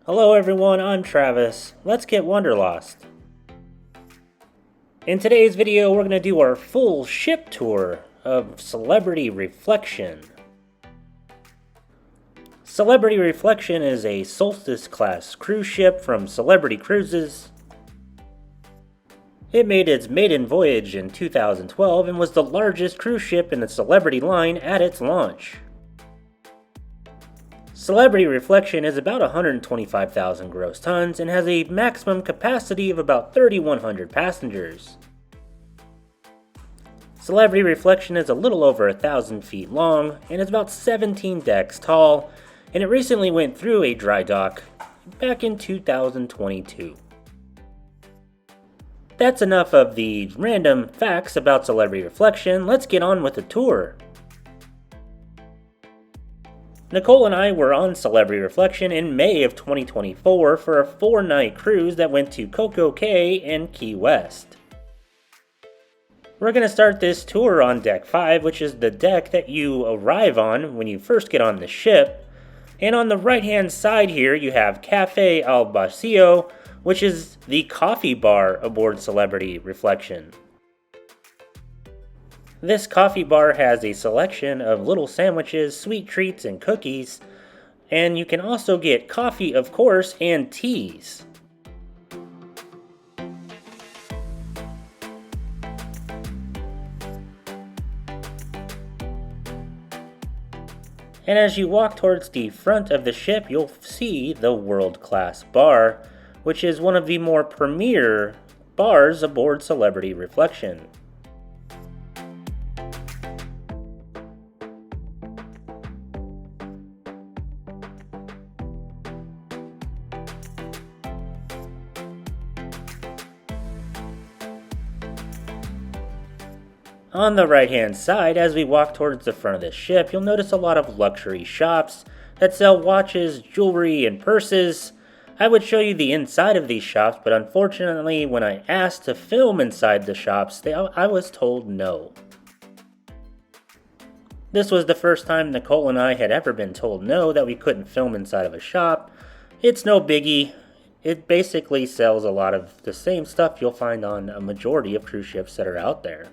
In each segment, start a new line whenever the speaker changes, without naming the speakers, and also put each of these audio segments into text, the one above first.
Hello everyone, I'm Travis. Let's get Wanderlost. In today's video, we're going to do our full ship tour of Celebrity Reflection. Celebrity Reflection is a Solstice class cruise ship from Celebrity Cruises. It made its maiden voyage in 2012 and was the largest cruise ship in the Celebrity line at its launch. Celebrity Reflection is about 125,000 gross tons and has a maximum capacity of about 3,100 passengers. Celebrity Reflection is a little over 1,000 feet long and is about 17 decks tall, and it recently went through a dry dock back in 2022. That's enough of the random facts about Celebrity Reflection. Let's get on with the tour. Nicole and I were on Celebrity Reflection in May of 2024 for a 4-night cruise that went to Coco Cay and Key West. We're going to start this tour on Deck 5, which is the deck that you arrive on when you first get on the ship. And on the right hand side here you have Cafe Al Bacio, which is the coffee bar aboard Celebrity Reflection. This coffee bar has a selection of little sandwiches, sweet treats, and cookies, and you can also get coffee, of course, and teas. And as you walk towards the front of the ship, you'll see the world-class bar, which is one of the more premier bars aboard Celebrity Reflection. On the right hand side, as we walk towards the front of the ship, you'll notice a lot of luxury shops that sell watches, jewelry, and purses. I would show you the inside of these shops, but unfortunately when I asked to film inside the shops, I was told no. This was the first time Nicole and I had ever been told no, that we couldn't film inside of a shop. It's no biggie. It basically sells a lot of the same stuff you'll find on a majority of cruise ships that are out there.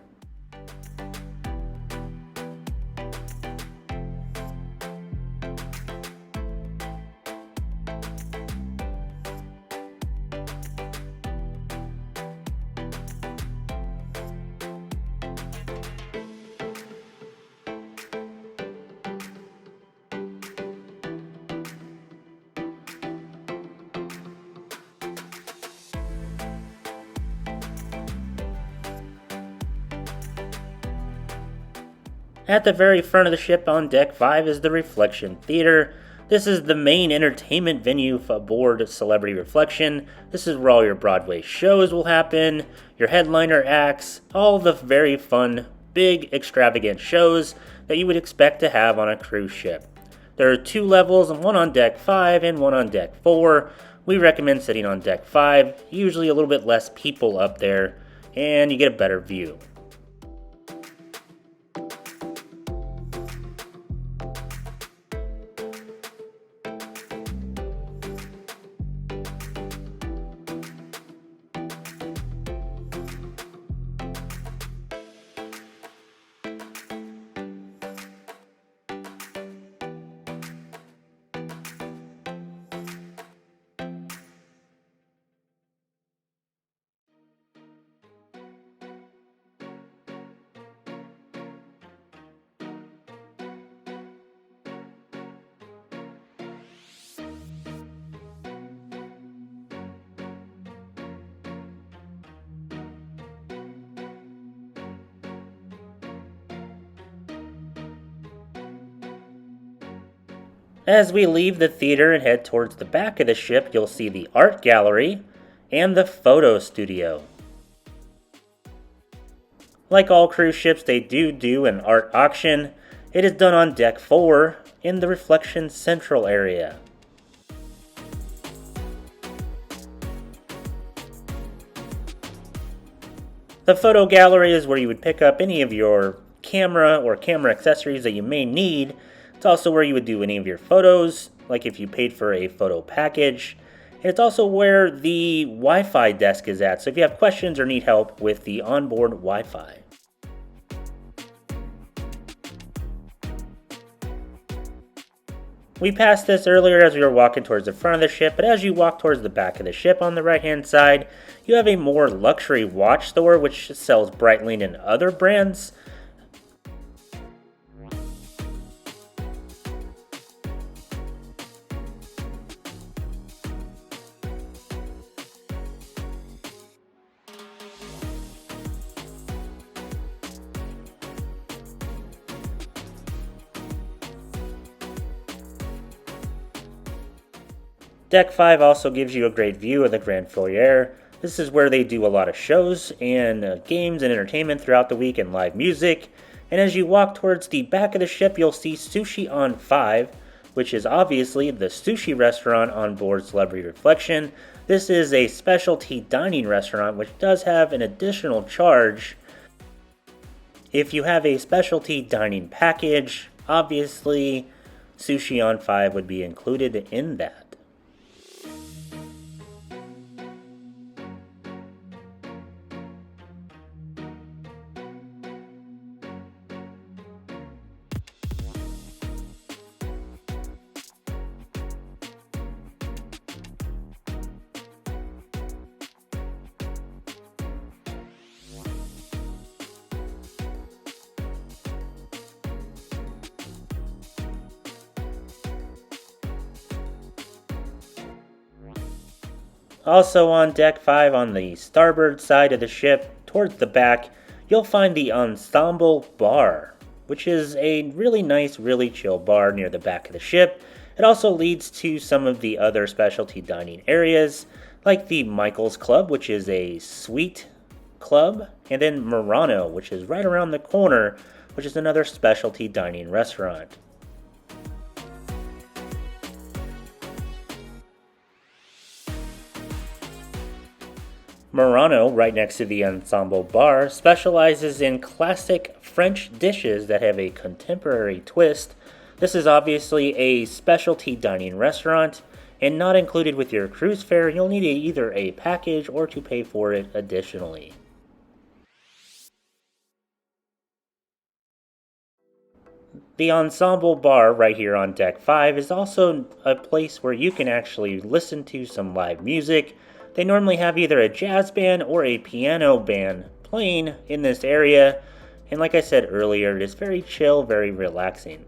At the very front of the ship on Deck 5 is the Reflection Theater. This is the main entertainment venue aboard Celebrity Reflection. This is where all your Broadway shows will happen, your headliner acts, all the very fun, big, extravagant shows that you would expect to have on a cruise ship. There are 2 levels, one on Deck 5 and one on Deck 4. We recommend sitting on Deck 5, usually a little bit less people up there, and you get a better view. As we leave the theater and head towards the back of the ship, you'll see the art gallery and the photo studio. Like all cruise ships, they do an art auction. It is done on Deck 4 in the Reflection Central area. The photo gallery is where you would pick up any of your camera or camera accessories that you may need. It's also where you would do any of your photos, like if you paid for a photo package. And it's also where the Wi-Fi desk is at, so if you have questions or need help with the onboard Wi-Fi. We passed this earlier as we were walking towards the front of the ship, but as you walk towards the back of the ship on the right-hand side, you have a more luxury watch store which sells Breitling and other brands. Deck 5 also gives you a great view of the Grand Foyer. This is where they do a lot of shows and games and entertainment throughout the week and live music. And as you walk towards the back of the ship, you'll see Sushi on 5, which is obviously the sushi restaurant on board Celebrity Reflection. This is a specialty dining restaurant which does have an additional charge. If you have a specialty dining package, obviously Sushi on 5 would be included in that. Also on Deck 5 on the starboard side of the ship, towards the back, you'll find the Ensemble Bar, which is a really nice, really chill bar near the back of the ship. It also leads to some of the other specialty dining areas, like the Michael's Club, which is a suite club, and then Murano, which is right around the corner, which is another specialty dining restaurant. Murano, right next to the Ensemble Bar, specializes in classic French dishes that have a contemporary twist. This is obviously a specialty dining restaurant, and not included with your cruise fare. You'll need either a package or to pay for it additionally. The Ensemble Bar right here on Deck 5 is also a place where you can actually listen to some live music. They normally have either a jazz band or a piano band playing in this area, and like I said earlier, it is very chill, very relaxing.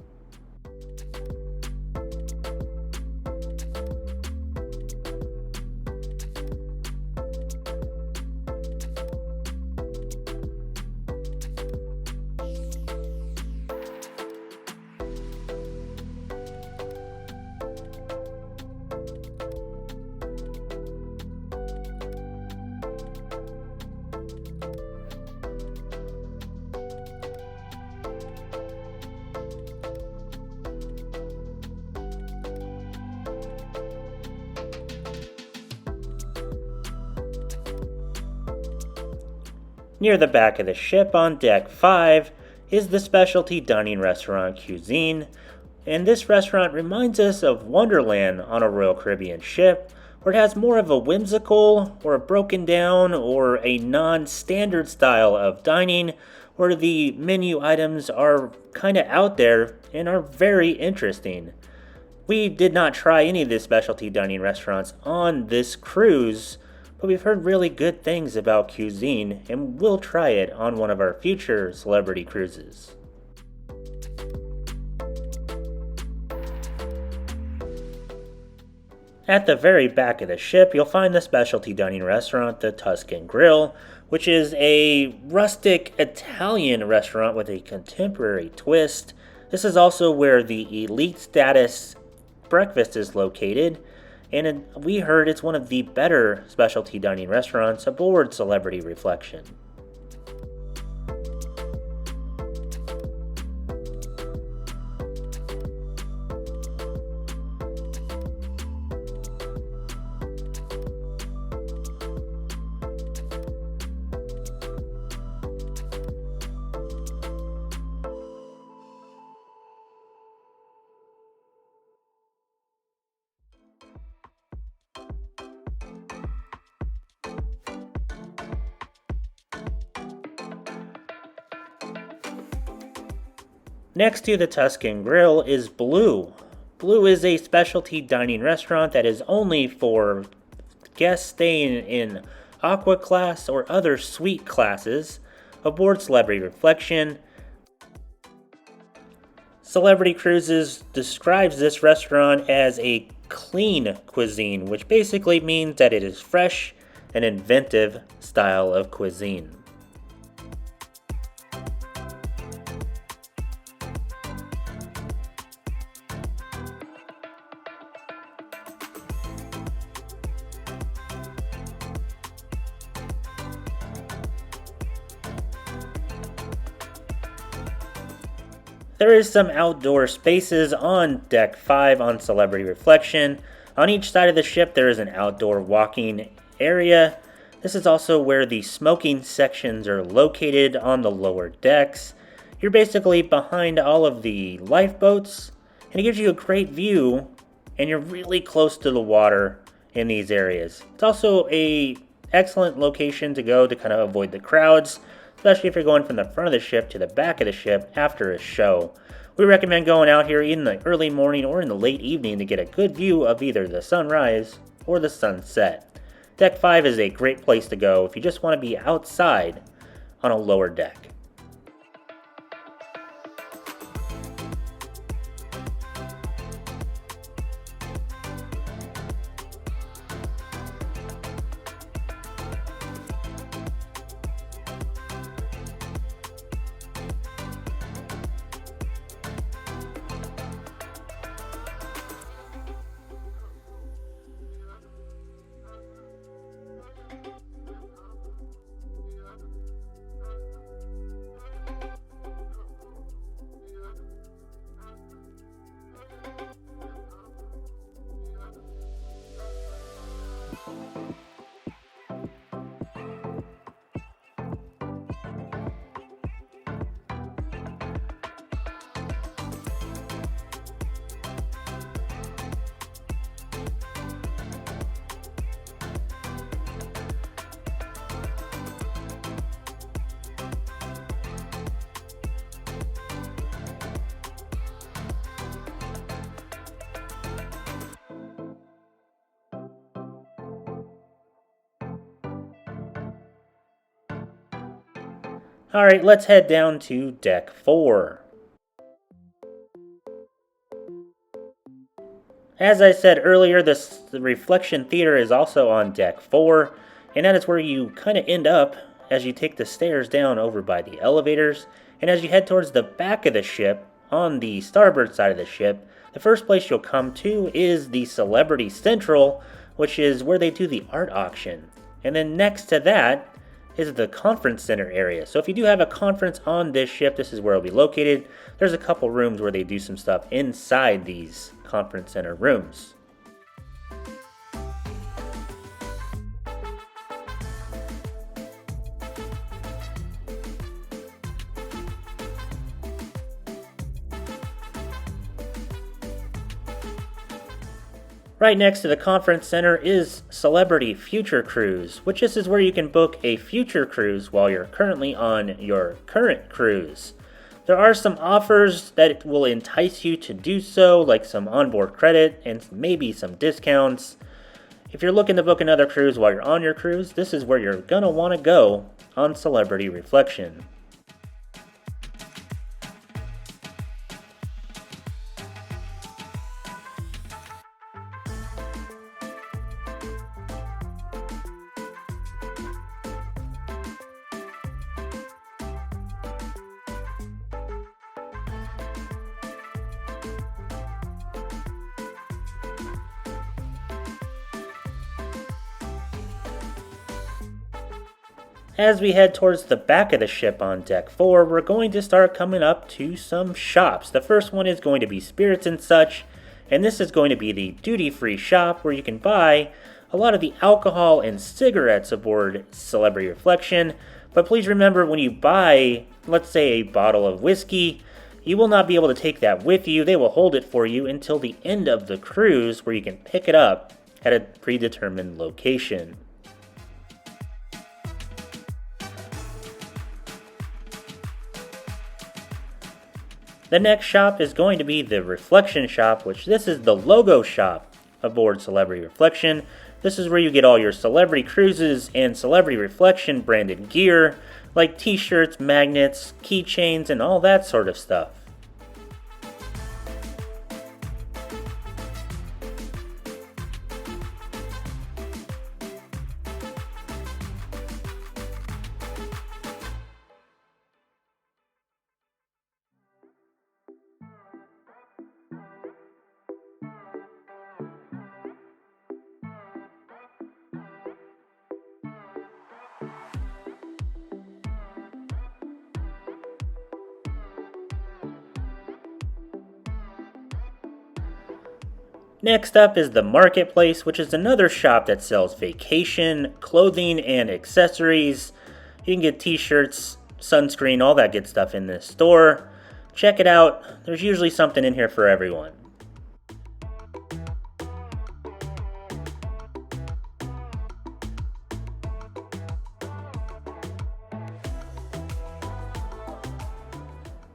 Near the back of the ship on Deck 5 is the specialty dining restaurant Qsine, and this restaurant reminds us of Wonderland on a Royal Caribbean ship, where it has more of a whimsical or a broken down or a non-standard style of dining, where the menu items are kind of out there and are very interesting. We did not try any of the specialty dining restaurants on this cruise, but we've heard really good things about Qsine, and we'll try it on one of our future celebrity cruises. At the very back of the ship, you'll find the specialty dining restaurant, the Tuscan Grill, which is a rustic Italian restaurant with a contemporary twist. This is also where the elite status breakfast is located, and we heard it's one of the better specialty dining restaurants aboard Celebrity Reflection. Next to the Tuscan Grill is Blue. Blue is a specialty dining restaurant that is only for guests staying in Aqua class or other suite classes aboard Celebrity Reflection. Celebrity Cruises describes this restaurant as a clean cuisine, which basically means that it is fresh and inventive style of cuisine. There is some outdoor spaces on Deck 5 on Celebrity Reflection. On each side of the ship there is an outdoor walking area. This is also where the smoking sections are located on the lower decks. You're basically behind all of the lifeboats, and it gives you a great view, and you're really close to the water in these areas. It's also an excellent location to go to kind of avoid the crowds, especially if you're going from the front of the ship to the back of the ship after a show. We recommend going out here in the early morning or in the late evening to get a good view of either the sunrise or the sunset. Deck 5 is a great place to go if you just want to be outside on a lower deck. Alright, let's head down to Deck 4. As I said earlier, the Reflection Theater is also on Deck 4, and that is where you kind of end up as you take the stairs down over by the elevators. And as you head towards the back of the ship, on the starboard side of the ship, the first place you'll come to is the Celebrity Central, which is where they do the art auction. And then next to that is the conference center area. So if you do have a conference on this ship, this is where it'll be located. There's a couple rooms where they do some stuff inside these conference center rooms. Right next to the conference center is Celebrity Future Cruise, which is where you can book a future cruise while you're currently on your current cruise. There are some offers that will entice you to do so, like some onboard credit and maybe some discounts. If you're looking to book another cruise while you're on your cruise, this is where you're gonna want to go on Celebrity Reflection. As we head towards the back of the ship on Deck 4, we're going to start coming up to some shops. The first one is going to be Spirits and Such, and this is going to be the duty-free shop where you can buy a lot of the alcohol and cigarettes aboard Celebrity Reflection. But please remember, when you buy, let's say, a bottle of whiskey, you will not be able to take that with you. They will hold it for you until the end of the cruise, where you can pick it up at a predetermined location. The next shop is going to be the Reflection Shop, which this is the logo shop aboard Celebrity Reflection. This is where you get all your Celebrity Cruises and Celebrity Reflection branded gear, like t-shirts, magnets, keychains, and all that sort of stuff. Next up is the Marketplace, which is another shop that sells vacation, clothing, and accessories. You can get t-shirts, sunscreen, all that good stuff in this store. Check it out. There's usually something in here for everyone.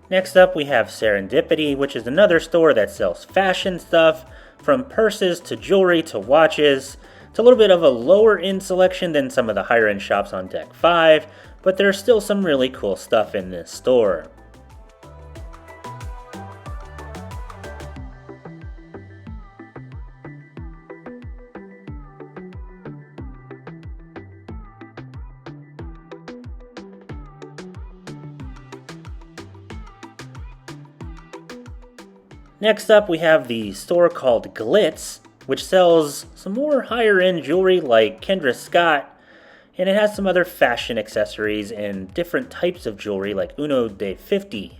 Next up we have Serendipity, which is another store that sells fashion stuff, from purses to jewelry to watches. It's a little bit of a lower end selection than some of the higher end shops on Deck 5, but there's still some really cool stuff in this store. Next up we have the store called Glitz, which sells some more higher end jewelry like Kendra Scott, and it has some other fashion accessories and different types of jewelry like Uno de 50.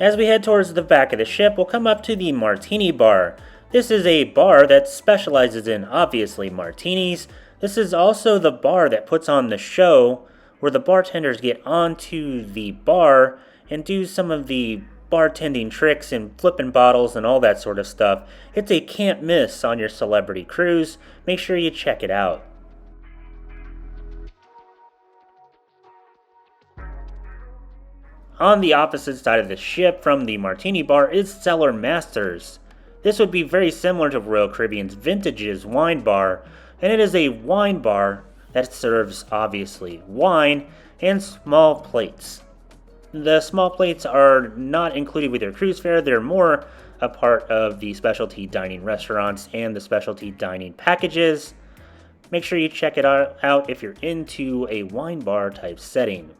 As we head towards the back of the ship, we'll come up to the Martini Bar. This is a bar that specializes in, obviously, martinis. This is also the bar that puts on the show, where the bartenders get onto the bar and do some of the bartending tricks and flipping bottles and all that sort of stuff. It's a can't miss on your celebrity cruise. Make sure you check it out. On the opposite side of the ship from the Martini Bar is Cellar Masters. This would be very similar to Royal Caribbean's Vintages wine bar, and it is a wine bar that serves, obviously, wine and small plates. The small plates are not included with your cruise fare. They're more a part of the specialty dining restaurants and the specialty dining packages. Make sure you check it out if you're into a wine bar type setting.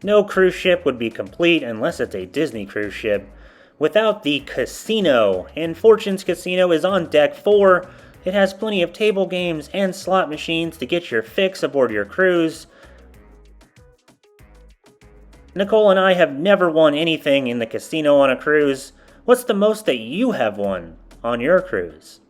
No cruise ship would be complete unless it's a Disney cruise ship without the casino, and Fortune's Casino is on Deck 4. It has plenty of table games and slot machines to get your fix aboard your cruise. Nicole and I have never won anything in the casino on a cruise. What's the most that you have won on your cruise?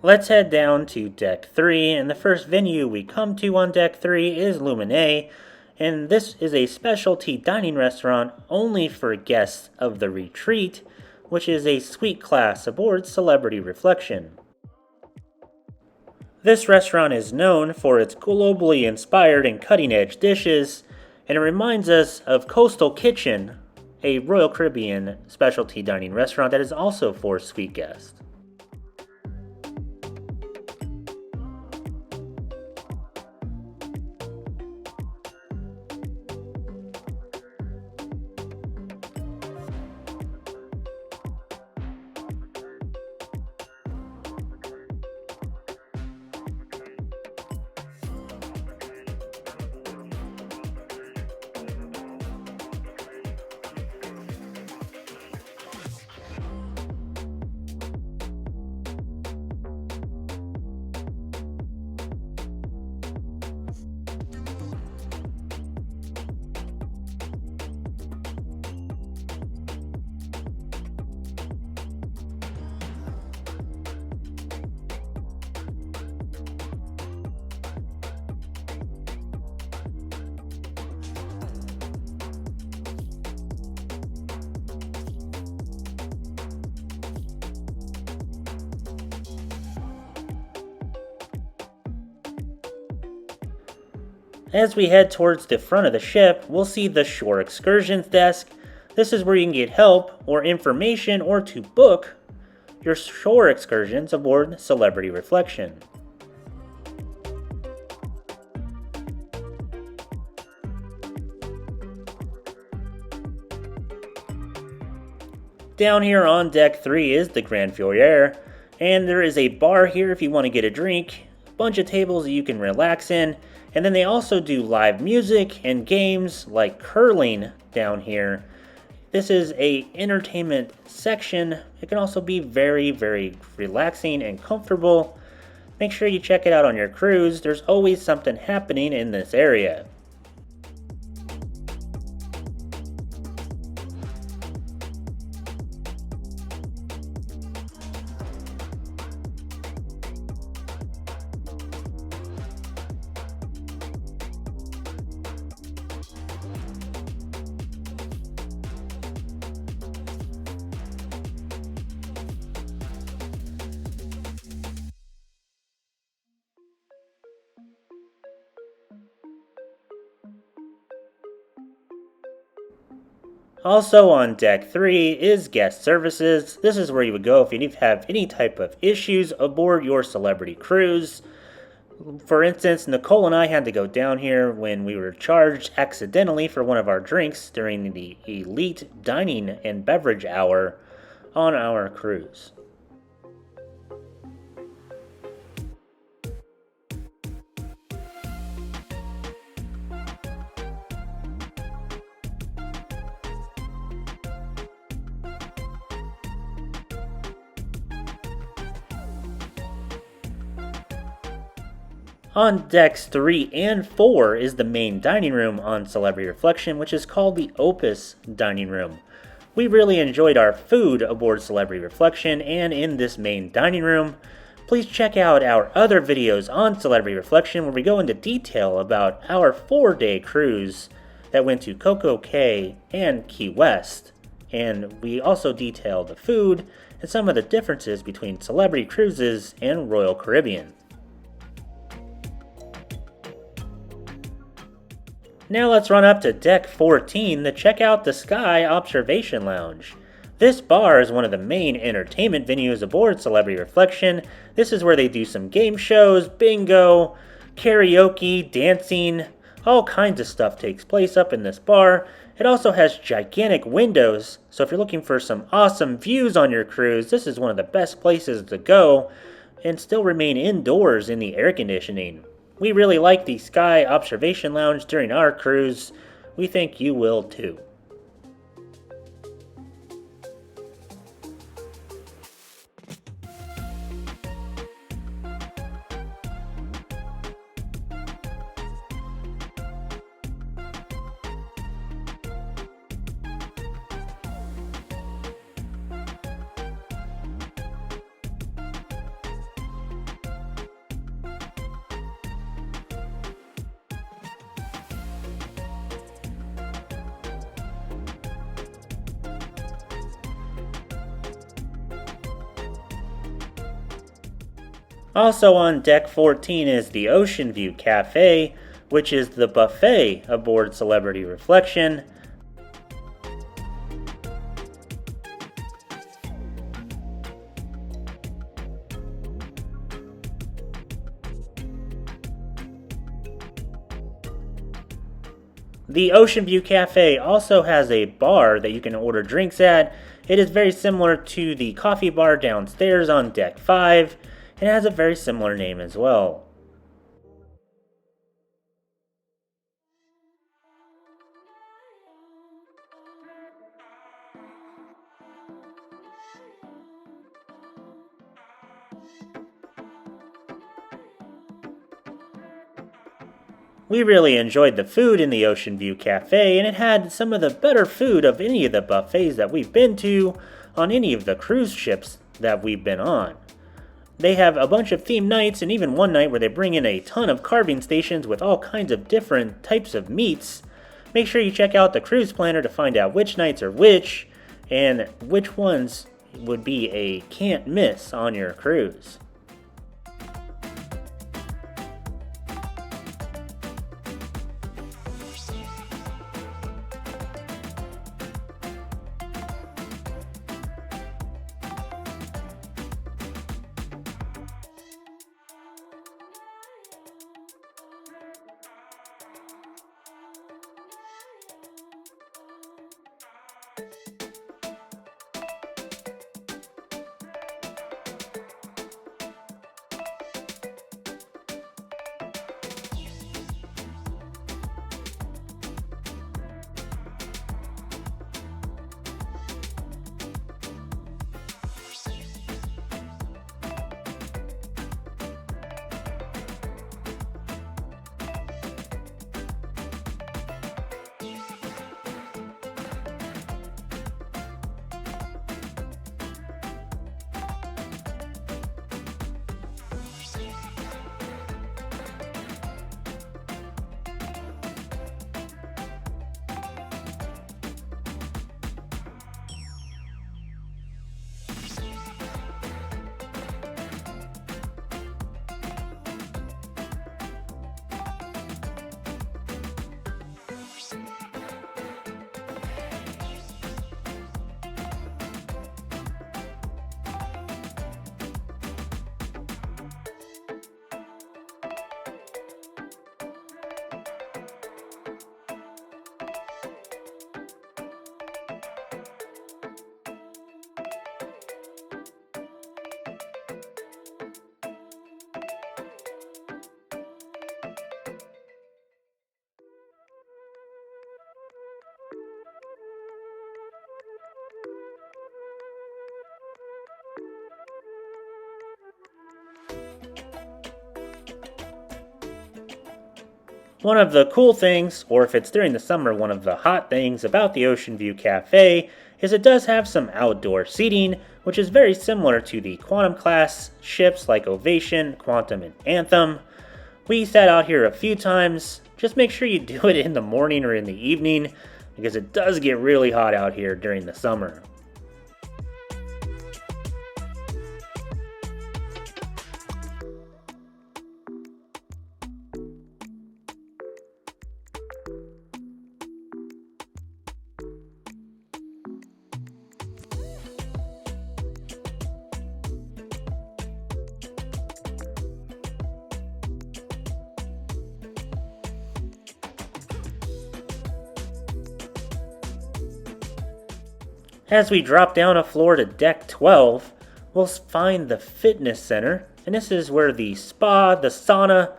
Let's head down to Deck 3, and the first venue we come to on Deck 3 is Lumine, and this is a specialty dining restaurant only for guests of the Retreat, which is a suite class aboard Celebrity Reflection. This restaurant is known for its globally inspired and cutting-edge dishes, and it reminds us of Coastal Kitchen, a Royal Caribbean specialty dining restaurant that is also for suite guests. As we head towards the front of the ship, we'll see the Shore Excursions desk. This is where you can get help or information or to book your shore excursions aboard Celebrity Reflection. Down here on Deck 3 is the Grand Foyer, and there is a bar here if you want to get a drink, a bunch of tables that you can relax in, and then they also do live music and games like curling down here. This is a entertainment section. It can also be very, very relaxing and comfortable. Make sure you check it out on your cruise. There's always something happening in this area. Also on Deck 3 is Guest Services. This is where you would go if you have any type of issues aboard your Celebrity cruise. For instance, Nicole and I had to go down here when we were charged accidentally for one of our drinks during the Elite Dining and Beverage Hour on our cruise. On Decks 3 and 4 is the main dining room on Celebrity Reflection, which is called the Opus Dining Room. We really enjoyed our food aboard Celebrity Reflection and in this main dining room. Please check out our other videos on Celebrity Reflection where we go into detail about our 4-day cruise that went to Coco Cay and Key West. And we also detail the food and some of the differences between Celebrity Cruises and Royal Caribbean. Now let's run up to Deck 14 to check out the Sky Observation Lounge. This bar is one of the main entertainment venues aboard Celebrity Reflection. This is where they do some game shows, bingo, karaoke, dancing, all kinds of stuff takes place up in this bar. It also has gigantic windows, so if you're looking for some awesome views on your cruise, this is one of the best places to go and still remain indoors in the air conditioning. We really like the Sky Observation Lounge during our cruise. We think you will too. Also on deck 14 is the Ocean View Cafe, which is the buffet aboard Celebrity Reflection. The Ocean View Cafe also has a bar that you can order drinks at. It is very similar to the coffee bar downstairs on deck 5, and it has a very similar name as well. We really enjoyed the food in the Ocean View Cafe, and it had some of the better food of any of the buffets that we've been to on any of the cruise ships that we've been on. They have a bunch of themed nights, and even one night where they bring in a ton of carving stations with all kinds of different types of meats. Make sure you check out the cruise planner to find out which nights are which, and which ones would be a can't miss on your cruise. One of the cool things, or if it's during the summer, one of the hot things about the Ocean View Cafe is it does have some outdoor seating, which is very similar to the Quantum class ships like Ovation, Quantum, and Anthem. We sat out here a few times. Just make sure you do it in the morning or in the evening, because it does get really hot out here during the summer. As we drop down a floor to deck 12, we'll find the fitness center, and this is where the spa, the sauna,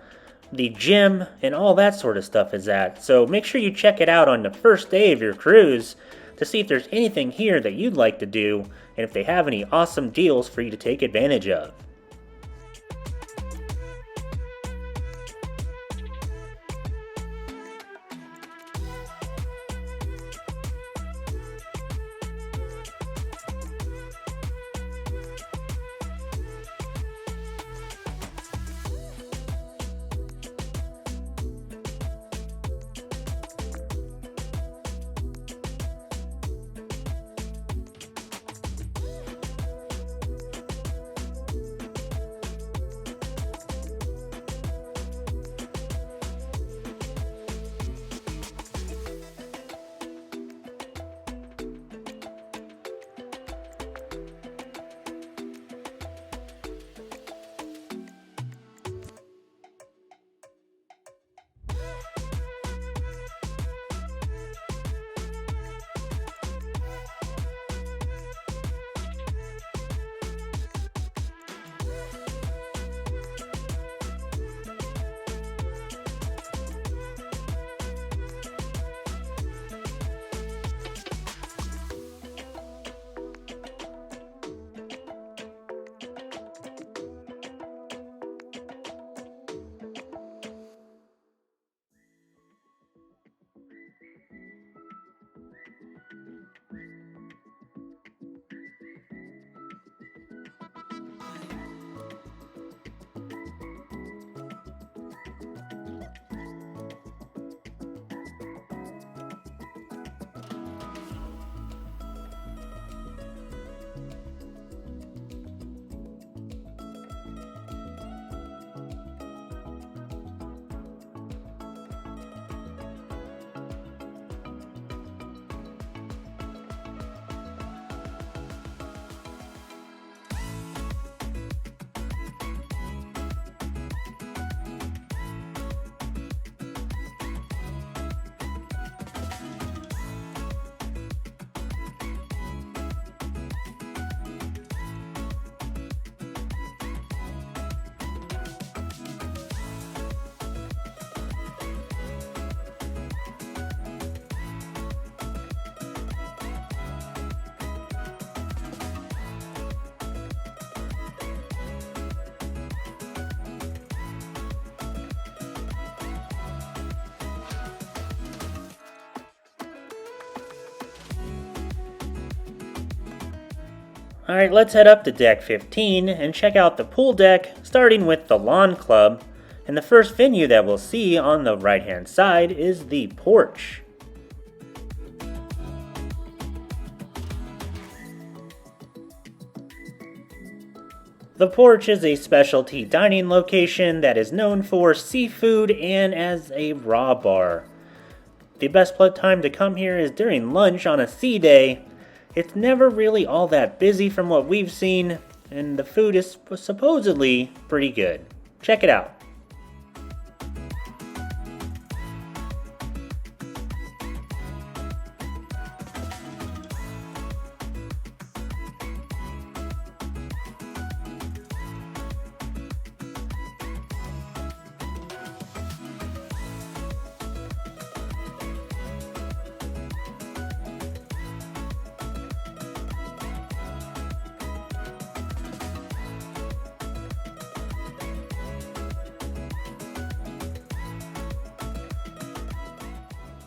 the gym, and all that sort of stuff is at. So make sure you check it out on the first day of your cruise to see if there's anything here that you'd like to do, and if they have any awesome deals for you to take advantage of. Alright, let's head up to deck 15 and check out the pool deck, starting with the lawn club. And the first venue that we'll see on the right hand side is the porch. The porch is a specialty dining location that is known for seafood and as a raw bar. The best time to come here is during lunch on a sea day. It's never really all that busy from what we've seen, and the food is supposedly pretty good. Check it out.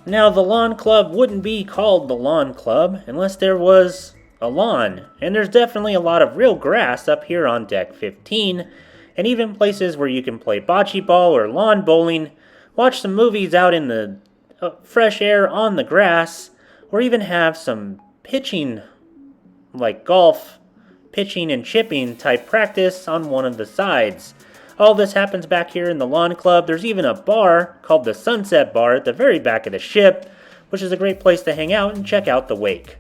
Now, the lawn club wouldn't be called the lawn club unless there was a lawn, and there's definitely a lot of real grass up here on deck 15, and even places where you can play bocce ball or lawn bowling, watch some movies out in the fresh air on the grass, or even have some pitching, like golf, pitching and chipping type practice on one of the sides. All this happens back here in the lawn club. There's even a bar called the Sunset Bar at the very back of the ship, which is a great place to hang out and check out the wake.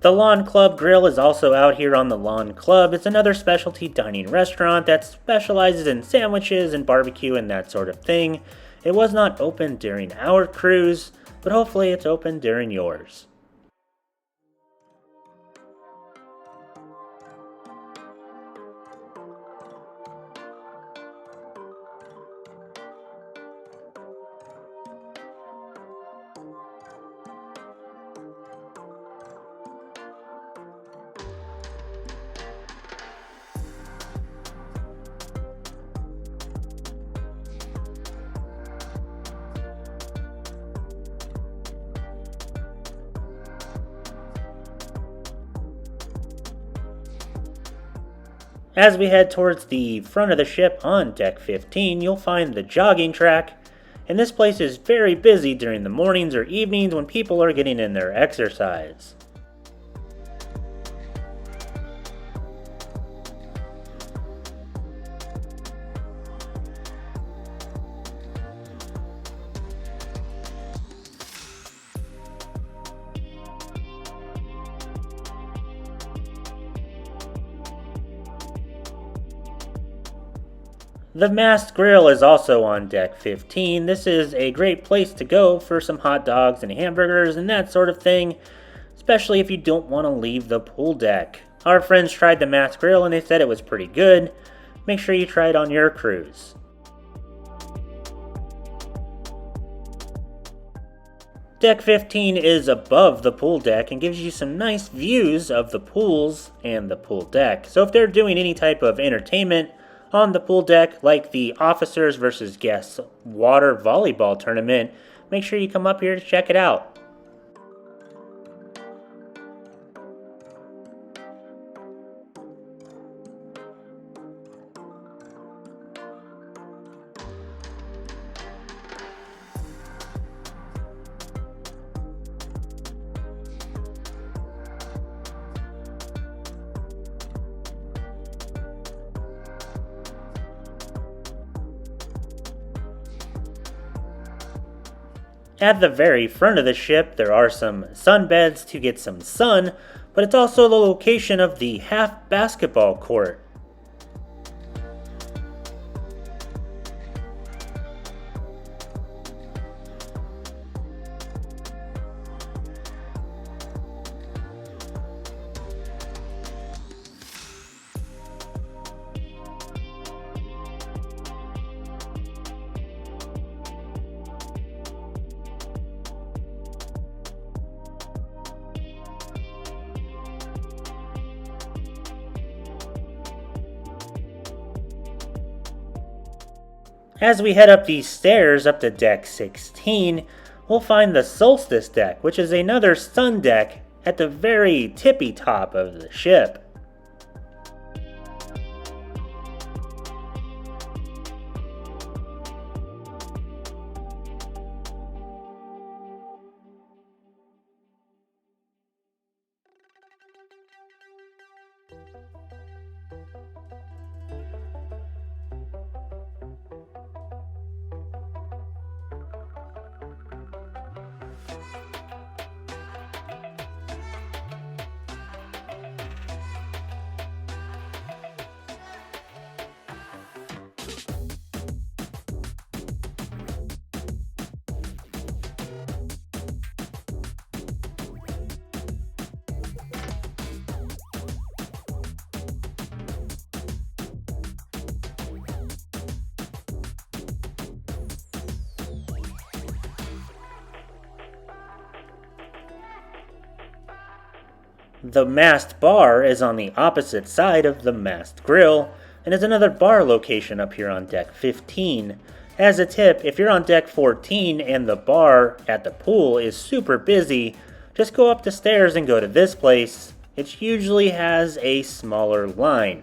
The Lawn Club Grill is also out here on the Lawn Club. It's another specialty dining restaurant that specializes in sandwiches and barbecue and that sort of thing. It was not open during our cruise, but hopefully it's open during yours. As we head towards the front of the ship on deck 15, you'll find the jogging track, and this place is very busy during the mornings or evenings when people are getting in their exercise. The Mast Grill is also on deck 15. This is a great place to go for some hot dogs and hamburgers and that sort of thing, especially if you don't want to leave the pool deck. Our friends tried the Mast Grill and they said it was pretty good. Make sure you try it on your cruise. Deck 15 is above the pool deck and gives you some nice views of the pools and the pool deck. So if they're doing any type of entertainment on the pool deck, like the Officers versus Guests water volleyball tournament, make sure you come up here to check it out. At the very front of the ship, there are some sunbeds to get some sun, but it's also the location of the half basketball court. As we head up these stairs up to deck 16, we'll find the Solstice deck, which is another sun deck at the very tippy top of the ship. The mast bar is on the opposite side of the mast grill, and is another bar location up here on deck 15. As a tip, if you're on deck 14 and the bar at the pool is super busy, just go up the stairs and go to this place. It usually has a smaller line.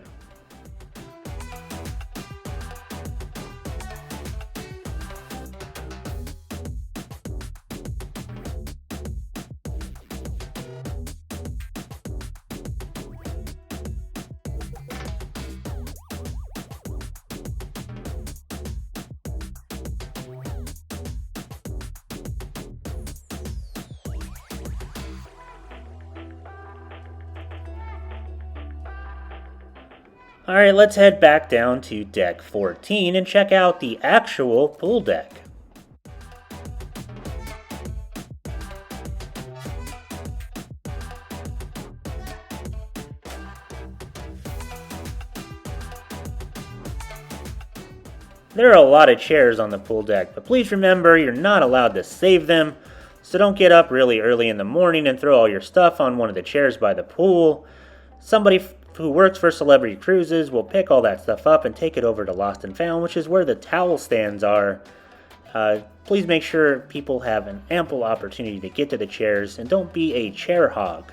Alright, let's head back down to deck 14 and check out the actual pool deck. There are a lot of chairs on the pool deck, but please remember you're not allowed to save them, so don't get up really early in the morning and throw all your stuff on one of the chairs by the pool. Somebody who works for Celebrity Cruises will pick all that stuff up and take it over to Lost and Found, which is where the towel stands are. Please make sure people have an ample opportunity to get to the chairs, and don't be a chair hog.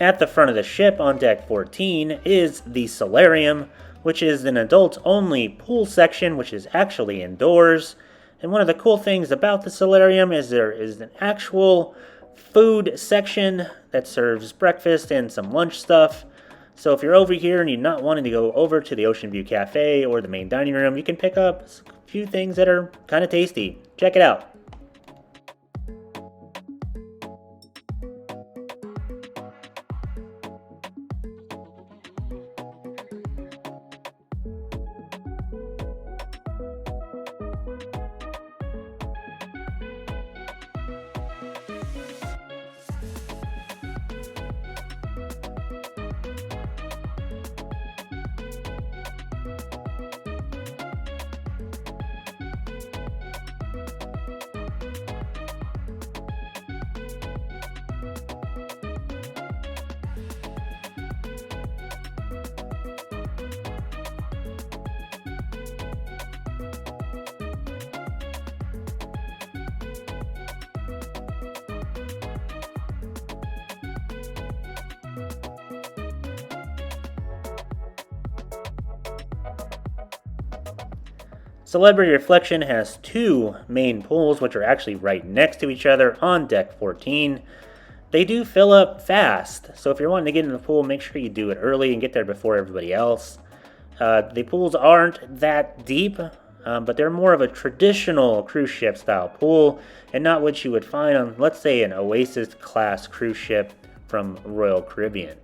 At the front of the ship on deck 14 is the solarium, which is an adult-only pool section, which is actually indoors. And one of the cool things about the solarium is there is an actual food section that serves breakfast and some lunch stuff. So if you're over here and you're not wanting to go over to the Ocean View Cafe or the main dining room, you can pick up a few things that are kind of tasty. Check it out. Celebrity Reflection has two main pools, which are actually right next to each other on deck 14. They do fill up fast, so if you're wanting to get in the pool, make sure you do it early and get there before everybody else. The pools aren't that deep, but they're more of a traditional cruise ship style pool, and not what you would find on, let's say, an Oasis class cruise ship from Royal Caribbean.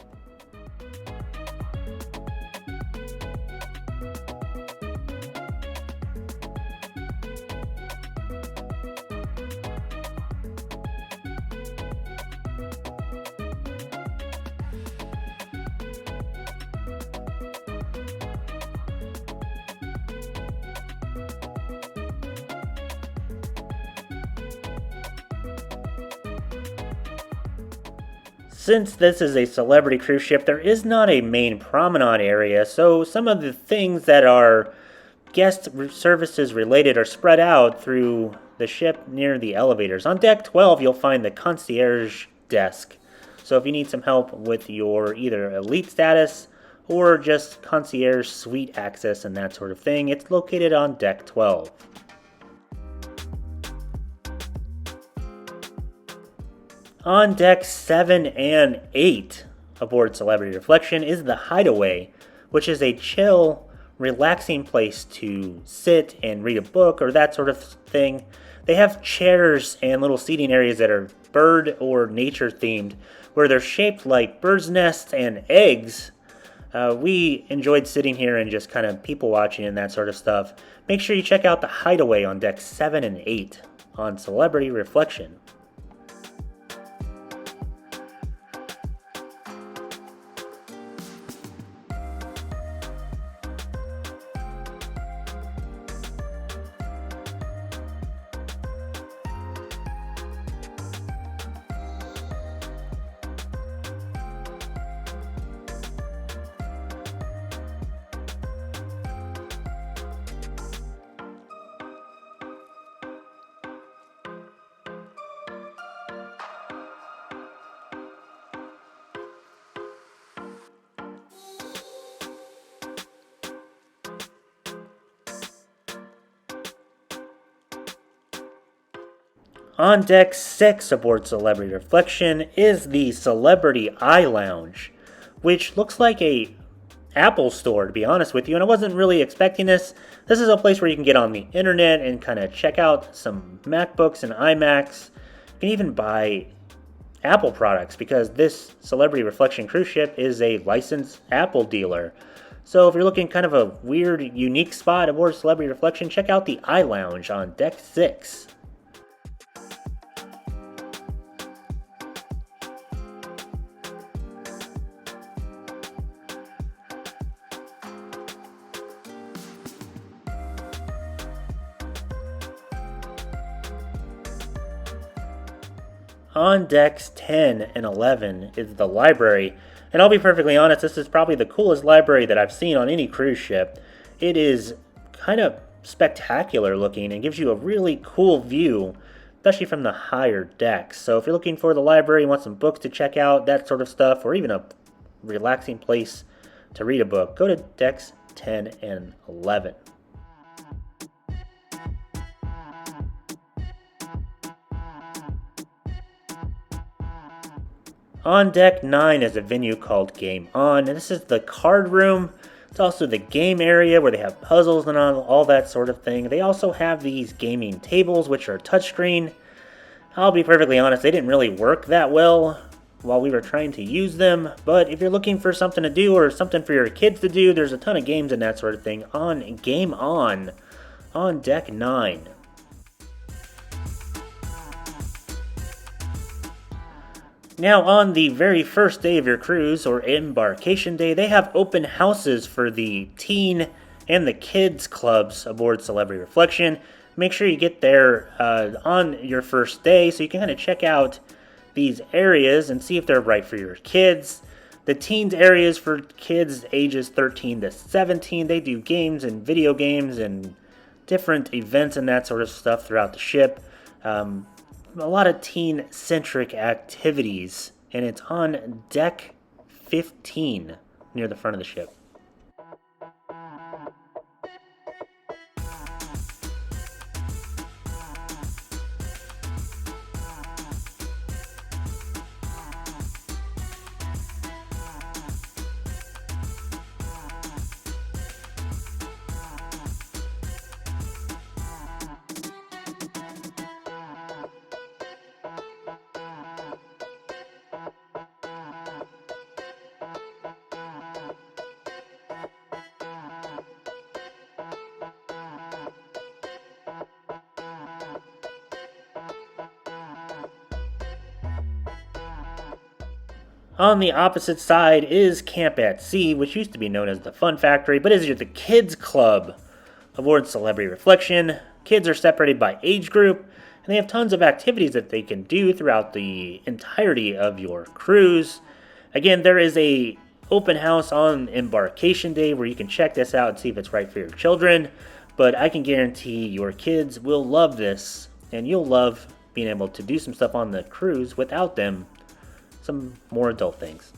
Since this is a celebrity cruise ship, there is not a main promenade area, so some of the things that are guest services related are spread out through the ship near the elevators. On deck 12, you'll find the concierge desk. So if you need some help with your either elite status or just concierge suite access and that sort of thing, it's located on deck 12. On decks 7 and 8 aboard Celebrity Reflection is the Hideaway, which is a chill, relaxing place to sit and read a book or that sort of thing. They have chairs and little seating areas that are bird or nature themed, where they're shaped like birds' nests and eggs. We enjoyed sitting here and just kind of people watching and that sort of stuff. Make sure you check out the Hideaway on decks 7 and 8 on Celebrity Reflection. On deck 6 aboard Celebrity Reflection is the Celebrity Eye Lounge, which looks like a Apple store, to be honest with you, and I wasn't really expecting this. This is a place where you can get on the internet and kind of check out some MacBooks and iMacs. You can even buy Apple products because this Celebrity Reflection cruise ship is a licensed Apple dealer. So if you're looking kind of a weird, unique spot aboard Celebrity Reflection, check out the Eye Lounge on deck 6. On decks 10 and 11 is the library, and I'll be perfectly honest, this is probably the coolest library that I've seen on any cruise ship. It is kind of spectacular looking and gives you a really cool view especially from the higher decks. So if you're looking for the library, you want some books to check out, that sort of stuff, or even a relaxing place to read a book, go to decks 10 and 11. On deck 9 is a venue called Game On, and this is the card room. It's also the game area where they have puzzles and all that sort of thing. They also have these gaming tables, which are touchscreen. I'll be perfectly honest, they didn't really work that well while we were trying to use them, but if you're looking for something to do or something for your kids to do, there's a ton of games and that sort of thing on Game On deck 9. Now, on the very first day of your cruise, or embarkation day, they have open houses for the teen and the kids clubs aboard Celebrity Reflection. Make sure you get there on your first day so you can kind of check out these areas and see if they're right for your kids. The teens areas for kids ages 13 to 17, they do games and video games and different events and that sort of stuff throughout the ship. A lot of teen-centric activities, and it's on deck 15 near the front of the ship. On the opposite side is Camp at Sea, which used to be known as the Fun Factory, but is the Kids Club aboard Celebrity Reflection. Kids are separated by age group, and they have tons of activities that they can do throughout the entirety of your cruise. Again, there is a open house on embarkation day where you can check this out and see if it's right for your children, but I can guarantee your kids will love this, and you'll love being able to do some stuff on the cruise without them. Some more adult things.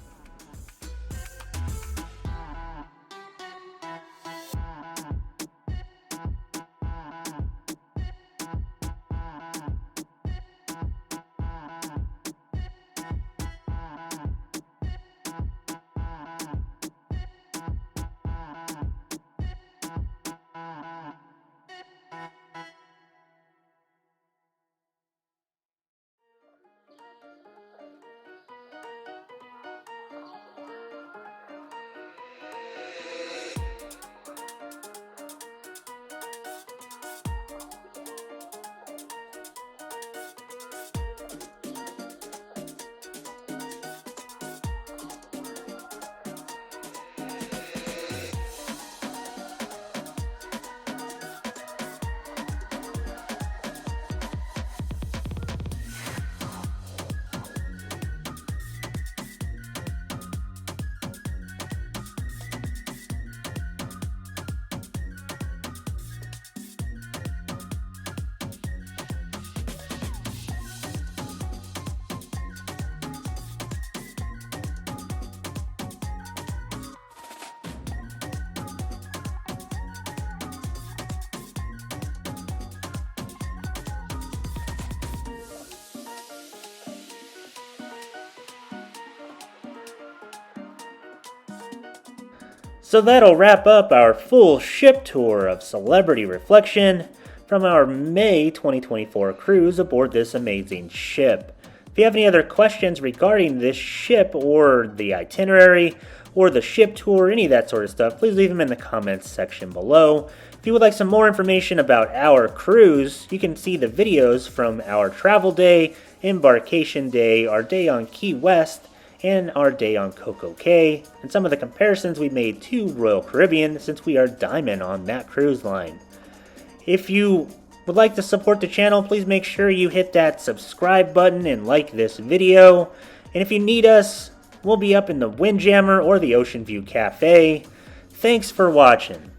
So that'll wrap up our full ship tour of Celebrity Reflection from our May 2024 cruise aboard this amazing ship. If you have any other questions regarding this ship or the itinerary or the ship tour, any of that sort of stuff, please leave them in the comments section below. If you would like some more information about our cruise, you can see the videos from our travel day, embarkation day, our day on Key West, and our day on Coco Cay, and some of the comparisons we made to Royal Caribbean since we are Diamond on that cruise line. If you would like to support the channel, please make sure you hit that subscribe button and like this video. And if you need us, we'll be up in the Windjammer or the Ocean View Cafe. Thanks for watching.